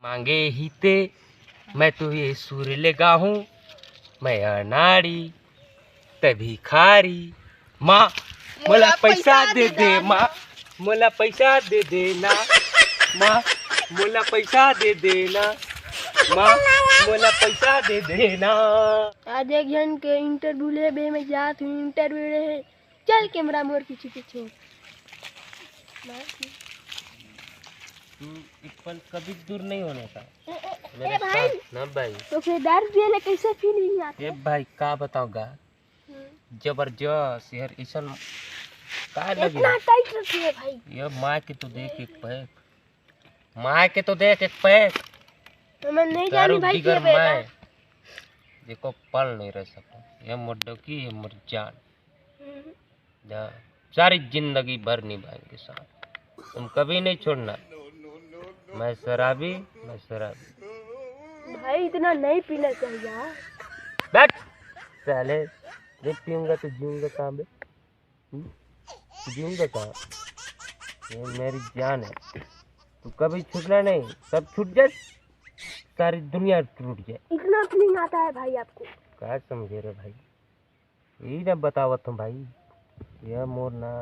मांगे हिते मैं तुझे सुर लगा हूँ, मैं अनाड़ी तभी खारी। माँ मोला पैसा दे दे, माँ मोला पैसा दे देना, माँ मोला पैसा दे देना, माँ मोला पैसा दे देना। आज एक जन के इंटरव्यू ले बे मैं जात हूँ इंटरव्यू ले। चल कैमरा मोर पीछे पीछे। तू एक पल कभी दूर नहीं होने का मेरे भाई ना भाई। तो फिर दारू पिए कैसे फीलिंग आती ये भाई का बताऊंगा, जबरदस्त यार। ऐसा का लगे इतना टाइट रखिए भाई। ये माँ के तो देख एक पैक, माँ के तो देख एक पैक। तो मैं नहीं जानी भाई के बेटा। मैं देखो पल नहीं रह सका, ये मुड्डो की ये मर जान जा, सारी जिंदगी भर निभाएंगे साथ, तुम कभी नहीं छोड़ना। मैं शराबी, मैं शराबी। भाई इतना नहीं पीना चाहिए यार। बैठ साले, जब पीऊंगा तो जीऊंगा कहाँ बे? जीऊंगा कहाँ? ये मेरी जान है, तू कभी छूटना नहीं। सब छूट जाए, सारी दुनिया टूट जाए। इतना फीलिंग आता है भाई आपको? क्या समझे रे भाई, यही ना बतावत हूँ भाई। यह मोर ना,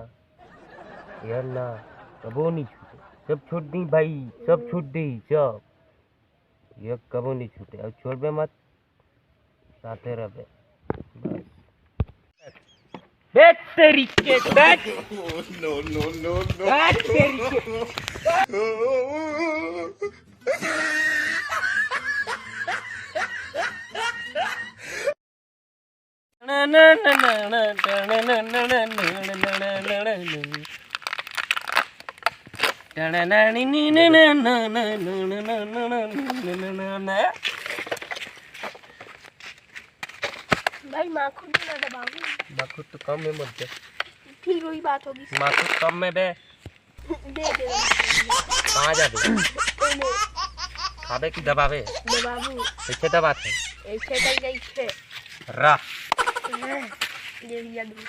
यह ना कबो नहीं छूटे, सब छूट दी भाई, सब छूट दी सब। यह कबो नहीं छूटे, अब छोड़बे मत, साथे रहे बस। बैठ तेरी के बैठ। नो नो नो नो, बैठ तेरी के। ना ना ना ना ना ना ना ना ना ना ना। भाई माखून ना दबाओ। माखून तो कम में मत दे, फिर वही बात होगी। माखून कम में दे। दे दे कहाँ जा दे? खाबे की दबावे? बाबू ऐसे दबाते ऐसे कर गई छे रा। ले लिया दूध।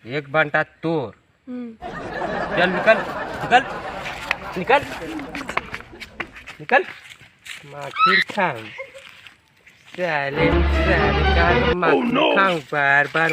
एक बांटा तोड़। चल निकल निकल निकल निकल। माखीर खाऊं साले, साले का माखीर खाऊं बार बार।